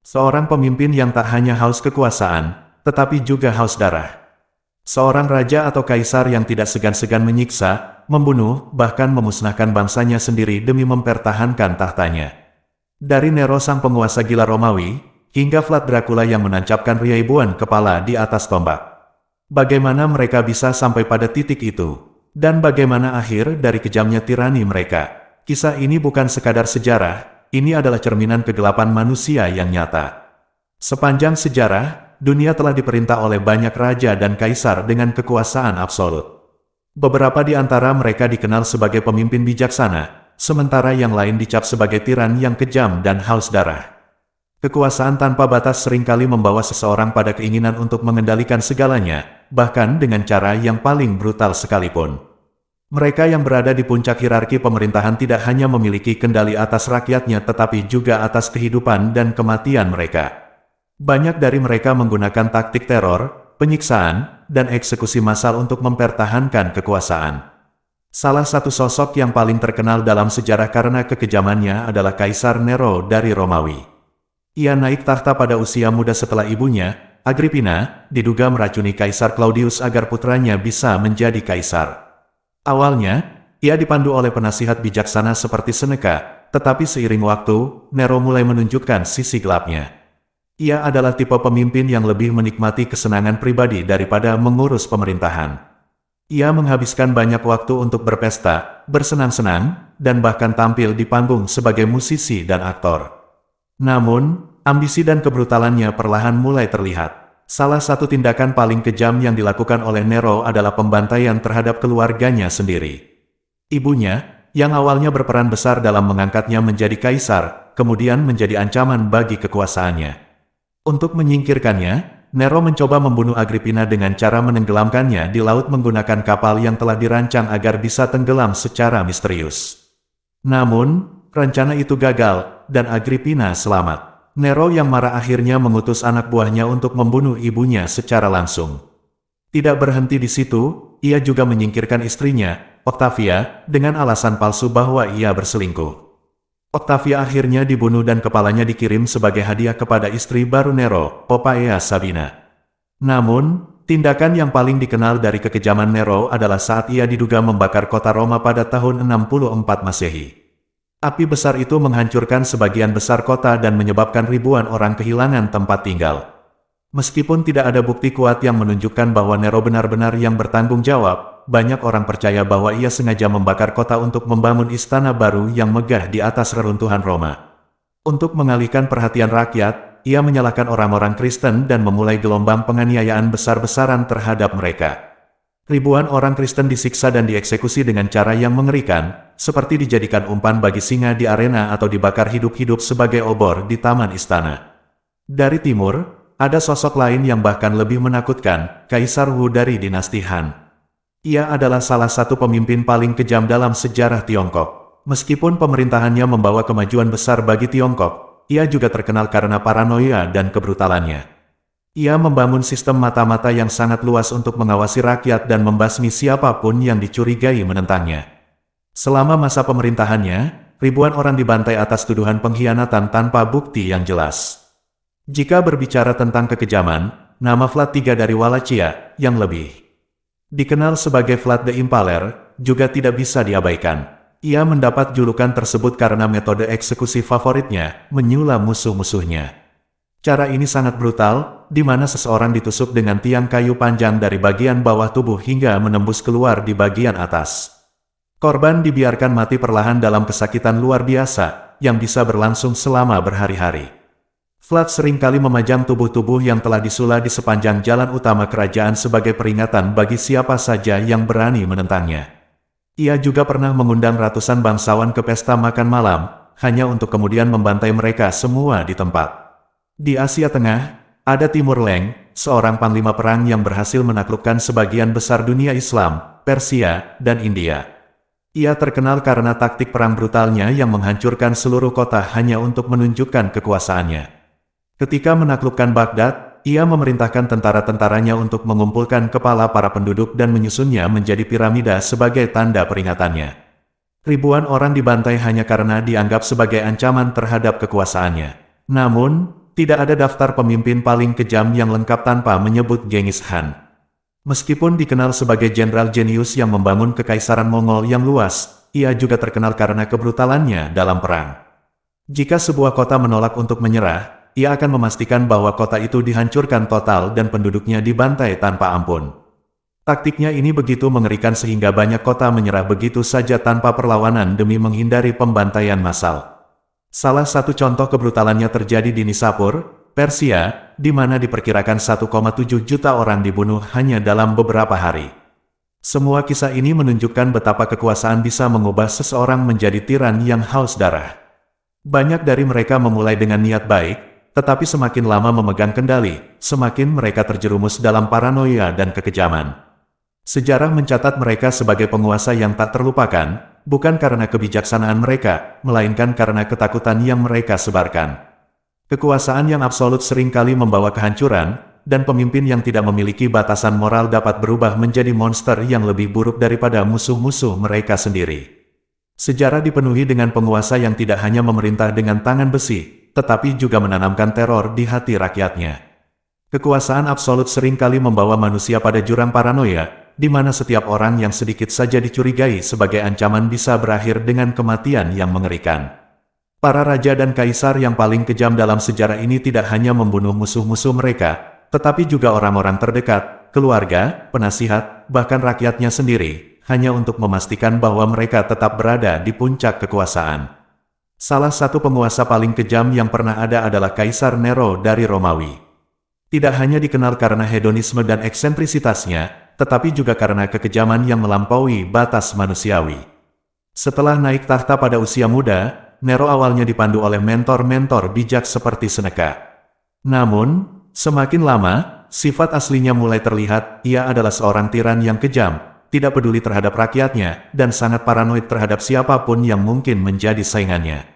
Seorang pemimpin yang tak hanya haus kekuasaan, tetapi juga haus darah. Seorang raja atau kaisar yang tidak segan-segan menyiksa, membunuh, bahkan memusnahkan bangsanya sendiri demi mempertahankan tahtanya. Dari Nero sang penguasa gila Romawi, hingga Vlad Dracula yang menancapkan ribuan kepala di atas tombak. Bagaimana mereka bisa sampai pada titik itu? Dan bagaimana akhir dari kejamnya tirani mereka? Kisah ini bukan sekadar sejarah, ini adalah cerminan kegelapan manusia yang nyata. Sepanjang sejarah, dunia telah diperintah oleh banyak raja dan kaisar dengan kekuasaan absolut. Beberapa di antara mereka dikenal sebagai pemimpin bijaksana, sementara yang lain dicap sebagai tiran yang kejam dan haus darah. Kekuasaan tanpa batas seringkali membawa seseorang pada keinginan untuk mengendalikan segalanya, bahkan dengan cara yang paling brutal sekalipun. Mereka yang berada di puncak hierarki pemerintahan tidak hanya memiliki kendali atas rakyatnya tetapi juga atas kehidupan dan kematian mereka. Banyak dari mereka menggunakan taktik teror, penyiksaan, dan eksekusi massal untuk mempertahankan kekuasaan. Salah satu sosok yang paling terkenal dalam sejarah karena kekejamannya adalah Kaisar Nero dari Romawi. Ia naik tahta pada usia muda setelah ibunya, Agrippina, diduga meracuni Kaisar Claudius agar putranya bisa menjadi kaisar. Awalnya, ia dipandu oleh penasihat bijaksana seperti Seneca, tetapi seiring waktu, Nero mulai menunjukkan sisi gelapnya. Ia adalah tipe pemimpin yang lebih menikmati kesenangan pribadi daripada mengurus pemerintahan. Ia menghabiskan banyak waktu untuk berpesta, bersenang-senang, dan bahkan tampil di panggung sebagai musisi dan aktor. Namun, ambisi dan kebrutalannya perlahan mulai terlihat. Salah satu tindakan paling kejam yang dilakukan oleh Nero adalah pembantaian terhadap keluarganya sendiri. Ibunya, yang awalnya berperan besar dalam mengangkatnya menjadi kaisar, kemudian menjadi ancaman bagi kekuasaannya. Untuk menyingkirkannya, Nero mencoba membunuh Agrippina dengan cara menenggelamkannya di laut menggunakan kapal yang telah dirancang agar bisa tenggelam secara misterius. Namun, rencana itu gagal, dan Agrippina selamat. Nero yang marah akhirnya mengutus anak buahnya untuk membunuh ibunya secara langsung. Tidak berhenti di situ, ia juga menyingkirkan istrinya, Octavia, dengan alasan palsu bahwa ia berselingkuh. Octavia akhirnya dibunuh dan kepalanya dikirim sebagai hadiah kepada istri baru Nero, Poppaea Sabina. Namun, tindakan yang paling dikenal dari kekejaman Nero adalah saat ia diduga membakar kota Roma pada tahun 64 Masehi. Api besar itu menghancurkan sebagian besar kota dan menyebabkan ribuan orang kehilangan tempat tinggal. Meskipun tidak ada bukti kuat yang menunjukkan bahwa Nero benar-benar yang bertanggung jawab, banyak orang percaya bahwa ia sengaja membakar kota untuk membangun istana baru yang megah di atas reruntuhan Roma. Untuk mengalihkan perhatian rakyat, ia menyalahkan orang-orang Kristen dan memulai gelombang penganiayaan besar-besaran terhadap mereka. Ribuan orang Kristen disiksa dan dieksekusi dengan cara yang mengerikan, seperti dijadikan umpan bagi singa di arena atau dibakar hidup-hidup sebagai obor di taman istana. Dari timur, ada sosok lain yang bahkan lebih menakutkan, Kaisar Wu dari dinasti Han. Ia adalah salah satu pemimpin paling kejam dalam sejarah Tiongkok. Meskipun pemerintahannya membawa kemajuan besar bagi Tiongkok, ia juga terkenal karena paranoia dan kebrutalannya. Ia membangun sistem mata-mata yang sangat luas untuk mengawasi rakyat dan membasmi siapapun yang dicurigai menentangnya. Selama masa pemerintahannya, ribuan orang dibantai atas tuduhan pengkhianatan tanpa bukti yang jelas. Jika berbicara tentang kekejaman, nama Vlad III dari Wallachia, yang lebih dikenal sebagai Vlad the Impaler, juga tidak bisa diabaikan. Ia mendapat julukan tersebut karena metode eksekusi favoritnya, menyula musuh-musuhnya. Cara ini sangat brutal, di mana seseorang ditusuk dengan tiang kayu panjang dari bagian bawah tubuh hingga menembus keluar di bagian atas. Korban dibiarkan mati perlahan dalam kesakitan luar biasa, yang bisa berlangsung selama berhari-hari. Vlad seringkali memajang tubuh-tubuh yang telah disula di sepanjang jalan utama kerajaan sebagai peringatan bagi siapa saja yang berani menentangnya. Ia juga pernah mengundang ratusan bangsawan ke pesta makan malam, hanya untuk kemudian membantai mereka semua di tempat. Di Asia Tengah, ada Timur Leng, seorang panglima perang yang berhasil menaklukkan sebagian besar dunia Islam, Persia, dan India. Ia terkenal karena taktik perang brutalnya yang menghancurkan seluruh kota hanya untuk menunjukkan kekuasaannya. Ketika menaklukkan Baghdad, ia memerintahkan tentara-tentaranya untuk mengumpulkan kepala para penduduk dan menyusunnya menjadi piramida sebagai tanda peringatannya. Ribuan orang dibantai hanya karena dianggap sebagai ancaman terhadap kekuasaannya. Namun, tidak ada daftar pemimpin paling kejam yang lengkap tanpa menyebut Genghis Khan. Meskipun dikenal sebagai jenderal jenius yang membangun kekaisaran Mongol yang luas, ia juga terkenal karena kebrutalannya dalam perang. Jika sebuah kota menolak untuk menyerah, ia akan memastikan bahwa kota itu dihancurkan total dan penduduknya dibantai tanpa ampun. Taktiknya ini begitu mengerikan sehingga banyak kota menyerah begitu saja tanpa perlawanan demi menghindari pembantaian massal. Salah satu contoh kebrutalannya terjadi di Nishapur, Persia, di mana diperkirakan 1,7 juta orang dibunuh hanya dalam beberapa hari. Semua kisah ini menunjukkan betapa kekuasaan bisa mengubah seseorang menjadi tiran yang haus darah. Banyak dari mereka memulai dengan niat baik, tetapi semakin lama memegang kendali, semakin mereka terjerumus dalam paranoia dan kekejaman. Sejarah mencatat mereka sebagai penguasa yang tak terlupakan, bukan karena kebijaksanaan mereka, melainkan karena ketakutan yang mereka sebarkan. Kekuasaan yang absolut seringkali membawa kehancuran, dan pemimpin yang tidak memiliki batasan moral dapat berubah menjadi monster yang lebih buruk daripada musuh-musuh mereka sendiri. Sejarah dipenuhi dengan penguasa yang tidak hanya memerintah dengan tangan besi, tetapi juga menanamkan teror di hati rakyatnya. Kekuasaan absolut seringkali membawa manusia pada jurang paranoia, di mana setiap orang yang sedikit saja dicurigai sebagai ancaman bisa berakhir dengan kematian yang mengerikan. Para raja dan kaisar yang paling kejam dalam sejarah ini tidak hanya membunuh musuh-musuh mereka, tetapi juga orang-orang terdekat, keluarga, penasihat, bahkan rakyatnya sendiri, hanya untuk memastikan bahwa mereka tetap berada di puncak kekuasaan. Salah satu penguasa paling kejam yang pernah ada adalah Kaisar Nero dari Romawi. Tidak hanya dikenal karena hedonisme dan eksentrisitasnya, tetapi juga karena kekejaman yang melampaui batas manusiawi. Setelah naik tahta pada usia muda, Nero awalnya dipandu oleh mentor-mentor bijak seperti Seneca. Namun, semakin lama, sifat aslinya mulai terlihat. Ia adalah seorang tiran yang kejam, tidak peduli terhadap rakyatnya, dan sangat paranoid terhadap siapapun yang mungkin menjadi saingannya.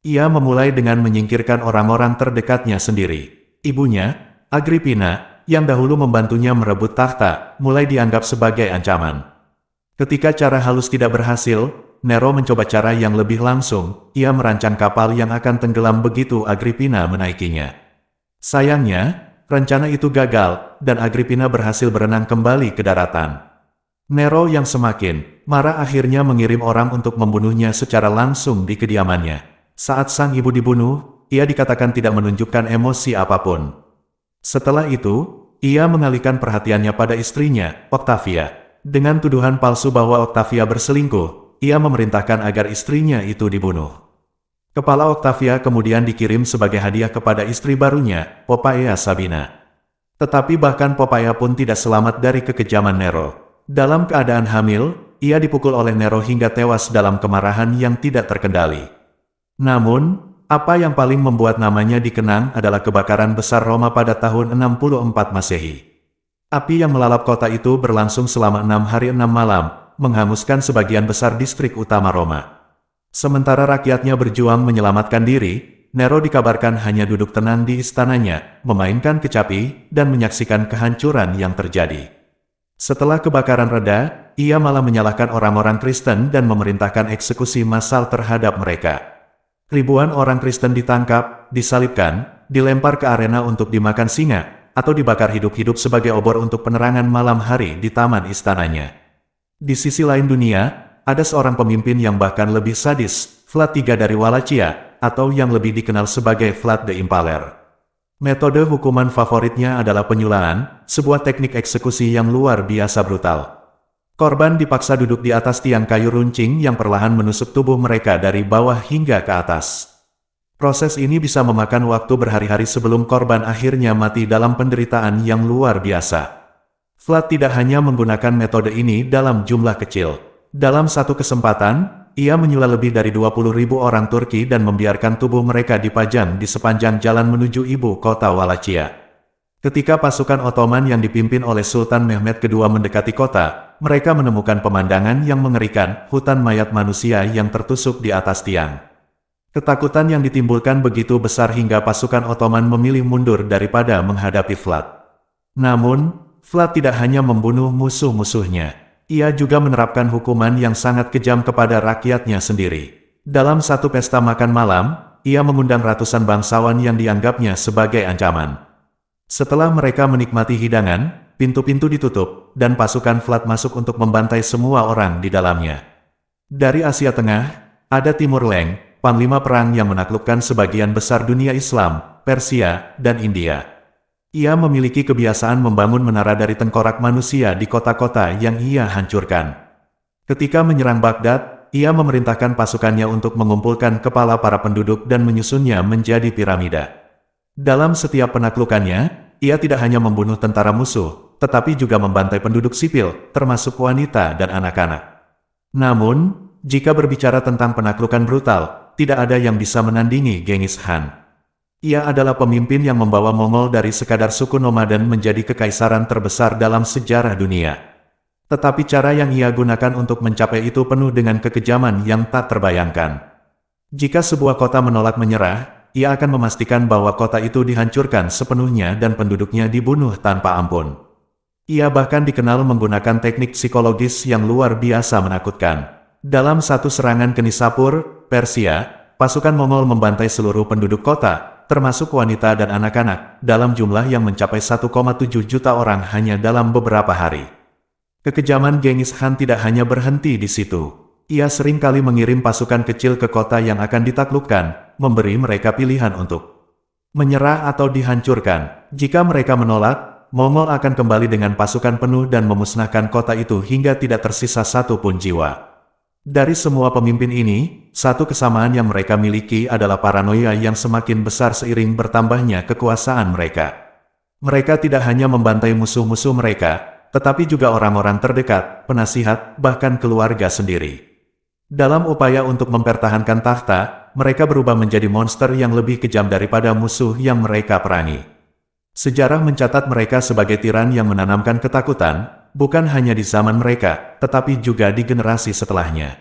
Ia memulai dengan menyingkirkan orang-orang terdekatnya sendiri. Ibunya, Agrippina, yang dahulu membantunya merebut tahta, mulai dianggap sebagai ancaman. Ketika cara halus tidak berhasil, Nero mencoba cara yang lebih langsung. Ia merancang kapal yang akan tenggelam begitu Agrippina menaikinya. Sayangnya, rencana itu gagal, dan Agrippina berhasil berenang kembali ke daratan. Nero yang semakin marah akhirnya mengirim orang untuk membunuhnya secara langsung di kediamannya. Saat sang ibu dibunuh, ia dikatakan tidak menunjukkan emosi apapun. Setelah itu, ia mengalihkan perhatiannya pada istrinya, Octavia. Dengan tuduhan palsu bahwa Octavia berselingkuh, ia memerintahkan agar istrinya itu dibunuh. Kepala Octavia kemudian dikirim sebagai hadiah kepada istri barunya, Poppaea Sabina. Tetapi bahkan Poppaea pun tidak selamat dari kekejaman Nero. Dalam keadaan hamil, ia dipukul oleh Nero hingga tewas dalam kemarahan yang tidak terkendali. Namun, apa yang paling membuat namanya dikenang adalah kebakaran besar Roma pada tahun 64 Masehi. Api yang melalap kota itu berlangsung selama 6 hari 6 malam, menghanguskan sebagian besar distrik utama Roma. Sementara rakyatnya berjuang menyelamatkan diri, Nero dikabarkan hanya duduk tenang di istananya, memainkan kecapi, dan menyaksikan kehancuran yang terjadi. Setelah kebakaran reda, ia malah menyalahkan orang-orang Kristen dan memerintahkan eksekusi massal terhadap mereka. Ribuan orang Kristen ditangkap, disalibkan, dilempar ke arena untuk dimakan singa, atau dibakar hidup-hidup sebagai obor untuk penerangan malam hari di taman istananya. Di sisi lain dunia, ada seorang pemimpin yang bahkan lebih sadis, Vlad III dari Wallachia, atau yang lebih dikenal sebagai Vlad the Impaler. Metode hukuman favoritnya adalah penyulaan, sebuah teknik eksekusi yang luar biasa brutal. Korban dipaksa duduk di atas tiang kayu runcing yang perlahan menusuk tubuh mereka dari bawah hingga ke atas. Proses ini bisa memakan waktu berhari-hari sebelum korban akhirnya mati dalam penderitaan yang luar biasa. Vlad tidak hanya menggunakan metode ini dalam jumlah kecil. Dalam satu kesempatan, ia menyula lebih dari 20.000 orang Turki dan membiarkan tubuh mereka dipajang di sepanjang jalan menuju ibu kota Wallachia. Ketika pasukan Ottoman yang dipimpin oleh Sultan Mehmed II mendekati kota, mereka menemukan pemandangan yang mengerikan, hutan mayat manusia yang tertusuk di atas tiang. Ketakutan yang ditimbulkan begitu besar hingga pasukan Ottoman memilih mundur daripada menghadapi Vlad. Namun, Vlad tidak hanya membunuh musuh-musuhnya. Ia juga menerapkan hukuman yang sangat kejam kepada rakyatnya sendiri. Dalam satu pesta makan malam, ia mengundang ratusan bangsawan yang dianggapnya sebagai ancaman. Setelah mereka menikmati hidangan, pintu-pintu ditutup, dan pasukan Vlad masuk untuk membantai semua orang di dalamnya. Dari Asia Tengah, ada Timur Leng, panglima perang yang menaklukkan sebagian besar dunia Islam, Persia, dan India. Ia memiliki kebiasaan membangun menara dari tengkorak manusia di kota-kota yang ia hancurkan. Ketika menyerang Baghdad, ia memerintahkan pasukannya untuk mengumpulkan kepala para penduduk dan menyusunnya menjadi piramida. Dalam setiap penaklukannya, ia tidak hanya membunuh tentara musuh, tetapi juga membantai penduduk sipil, termasuk wanita dan anak-anak. Namun, jika berbicara tentang penaklukan brutal, tidak ada yang bisa menandingi Genghis Khan. Ia adalah pemimpin yang membawa Mongol dari sekadar suku nomaden menjadi kekaisaran terbesar dalam sejarah dunia. Tetapi cara yang ia gunakan untuk mencapai itu penuh dengan kekejaman yang tak terbayangkan. Jika sebuah kota menolak menyerah, ia akan memastikan bahwa kota itu dihancurkan sepenuhnya dan penduduknya dibunuh tanpa ampun. Ia bahkan dikenal menggunakan teknik psikologis yang luar biasa menakutkan. Dalam satu serangan ke Nishapur, Persia, pasukan Mongol membantai seluruh penduduk kota, termasuk wanita dan anak-anak, dalam jumlah yang mencapai 1,7 juta orang hanya dalam beberapa hari. Kekejaman Genghis Khan tidak hanya berhenti di situ. Ia sering kali mengirim pasukan kecil ke kota yang akan ditaklukkan, memberi mereka pilihan untuk menyerah atau dihancurkan. Jika mereka menolak, Mongol akan kembali dengan pasukan penuh dan memusnahkan kota itu hingga tidak tersisa satu pun jiwa. Dari semua pemimpin ini, satu kesamaan yang mereka miliki adalah paranoia yang semakin besar seiring bertambahnya kekuasaan mereka. Mereka tidak hanya membantai musuh-musuh mereka, tetapi juga orang-orang terdekat, penasihat, bahkan keluarga sendiri. Dalam upaya untuk mempertahankan tahta, mereka berubah menjadi monster yang lebih kejam daripada musuh yang mereka perangi. Sejarah mencatat mereka sebagai tiran yang menanamkan ketakutan, bukan hanya di zaman mereka, tetapi juga di generasi setelahnya.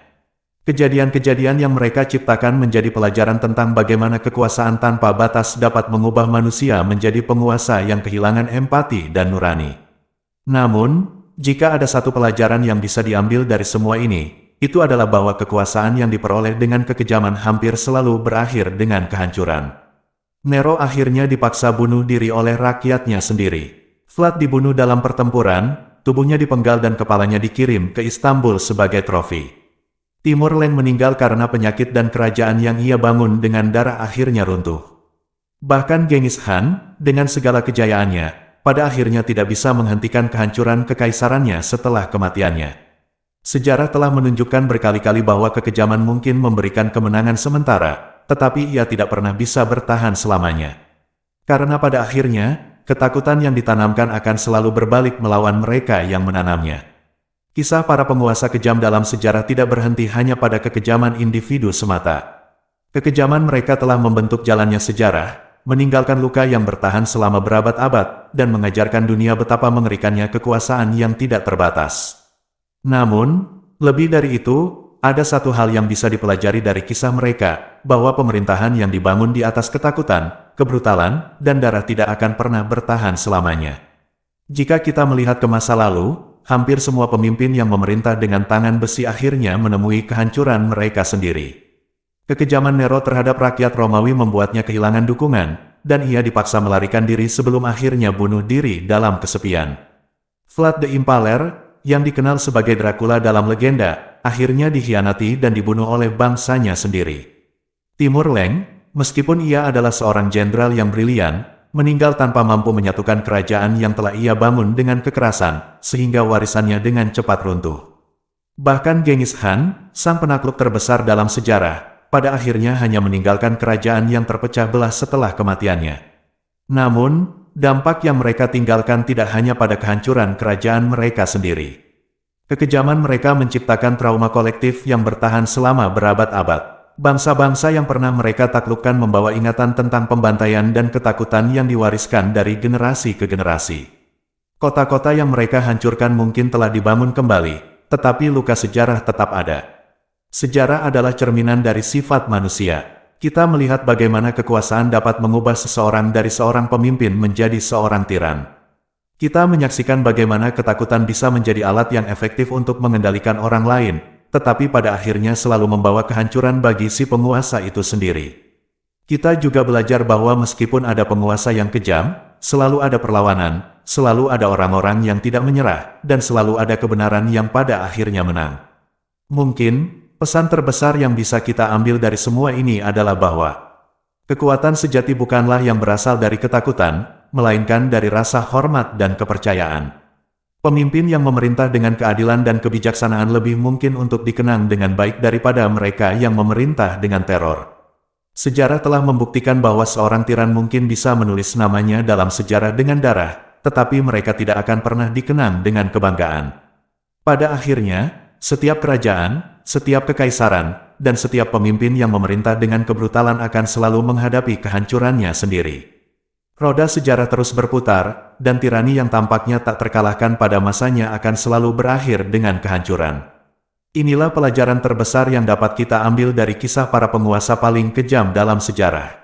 Kejadian-kejadian yang mereka ciptakan menjadi pelajaran tentang bagaimana kekuasaan tanpa batas dapat mengubah manusia menjadi penguasa yang kehilangan empati dan nurani. Namun, jika ada satu pelajaran yang bisa diambil dari semua ini, itu adalah bahwa kekuasaan yang diperoleh dengan kekejaman hampir selalu berakhir dengan kehancuran. Nero akhirnya dipaksa bunuh diri oleh rakyatnya sendiri. Vlad dibunuh dalam pertempuran, tubuhnya dipenggal dan kepalanya dikirim ke Istanbul sebagai trofi. Timur Leng meninggal karena penyakit dan kerajaan yang ia bangun dengan darah akhirnya runtuh. Bahkan Genghis Khan, dengan segala kejayaannya, pada akhirnya tidak bisa menghentikan kehancuran kekaisarannya setelah kematiannya. Sejarah telah menunjukkan berkali-kali bahwa kekejaman mungkin memberikan kemenangan sementara, tetapi ia tidak pernah bisa bertahan selamanya. Karena pada akhirnya, ketakutan yang ditanamkan akan selalu berbalik melawan mereka yang menanamnya. Kisah para penguasa kejam dalam sejarah tidak berhenti hanya pada kekejaman individu semata. Kekejaman mereka telah membentuk jalannya sejarah, meninggalkan luka yang bertahan selama berabad-abad, dan mengajarkan dunia betapa mengerikannya kekuasaan yang tidak terbatas. Namun, lebih dari itu, ada satu hal yang bisa dipelajari dari kisah mereka, bahwa pemerintahan yang dibangun di atas ketakutan, kebrutalan, dan darah tidak akan pernah bertahan selamanya. Jika kita melihat ke masa lalu, hampir semua pemimpin yang memerintah dengan tangan besi akhirnya menemui kehancuran mereka sendiri. Kekejaman Nero terhadap rakyat Romawi membuatnya kehilangan dukungan, dan ia dipaksa melarikan diri sebelum akhirnya bunuh diri dalam kesepian. Vlad the Impaler, yang dikenal sebagai Dracula dalam legenda, akhirnya dikhianati dan dibunuh oleh bangsanya sendiri. Timur Leng, meskipun ia adalah seorang jenderal yang brilian, meninggal tanpa mampu menyatukan kerajaan yang telah ia bangun dengan kekerasan, sehingga warisannya dengan cepat runtuh. Bahkan Genghis Khan, sang penakluk terbesar dalam sejarah, pada akhirnya hanya meninggalkan kerajaan yang terpecah belah setelah kematiannya. Namun, dampak yang mereka tinggalkan tidak hanya pada kehancuran kerajaan mereka sendiri. Kekejaman mereka menciptakan trauma kolektif yang bertahan selama berabad-abad. Bangsa-bangsa yang pernah mereka taklukkan membawa ingatan tentang pembantaian dan ketakutan yang diwariskan dari generasi ke generasi. Kota-kota yang mereka hancurkan mungkin telah dibangun kembali, tetapi luka sejarah tetap ada. Sejarah adalah cerminan dari sifat manusia. Kita melihat bagaimana kekuasaan dapat mengubah seseorang dari seorang pemimpin menjadi seorang tiran. Kita menyaksikan bagaimana ketakutan bisa menjadi alat yang efektif untuk mengendalikan orang lain, tetapi pada akhirnya selalu membawa kehancuran bagi si penguasa itu sendiri. Kita juga belajar bahwa meskipun ada penguasa yang kejam, selalu ada perlawanan, selalu ada orang-orang yang tidak menyerah, dan selalu ada kebenaran yang pada akhirnya menang. Mungkin, pesan terbesar yang bisa kita ambil dari semua ini adalah bahwa kekuatan sejati bukanlah yang berasal dari ketakutan, melainkan dari rasa hormat dan kepercayaan. Pemimpin yang memerintah dengan keadilan dan kebijaksanaan lebih mungkin untuk dikenang dengan baik daripada mereka yang memerintah dengan teror. Sejarah telah membuktikan bahwa seorang tiran mungkin bisa menulis namanya dalam sejarah dengan darah, tetapi mereka tidak akan pernah dikenang dengan kebanggaan. Pada akhirnya, setiap kerajaan, setiap kekaisaran, dan setiap pemimpin yang memerintah dengan kebrutalan akan selalu menghadapi kehancurannya sendiri. Roda sejarah terus berputar, dan tirani yang tampaknya tak terkalahkan pada masanya akan selalu berakhir dengan kehancuran. Inilah pelajaran terbesar yang dapat kita ambil dari kisah para penguasa paling kejam dalam sejarah.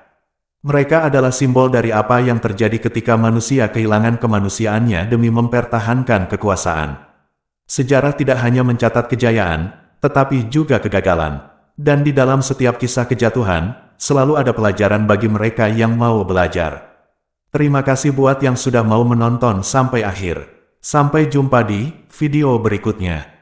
Mereka adalah simbol dari apa yang terjadi ketika manusia kehilangan kemanusiaannya demi mempertahankan kekuasaan. Sejarah tidak hanya mencatat kejayaan, tetapi juga kegagalan. Dan di dalam setiap kisah kejatuhan, selalu ada pelajaran bagi mereka yang mau belajar. Terima kasih buat yang sudah mau menonton sampai akhir. Sampai jumpa di video berikutnya.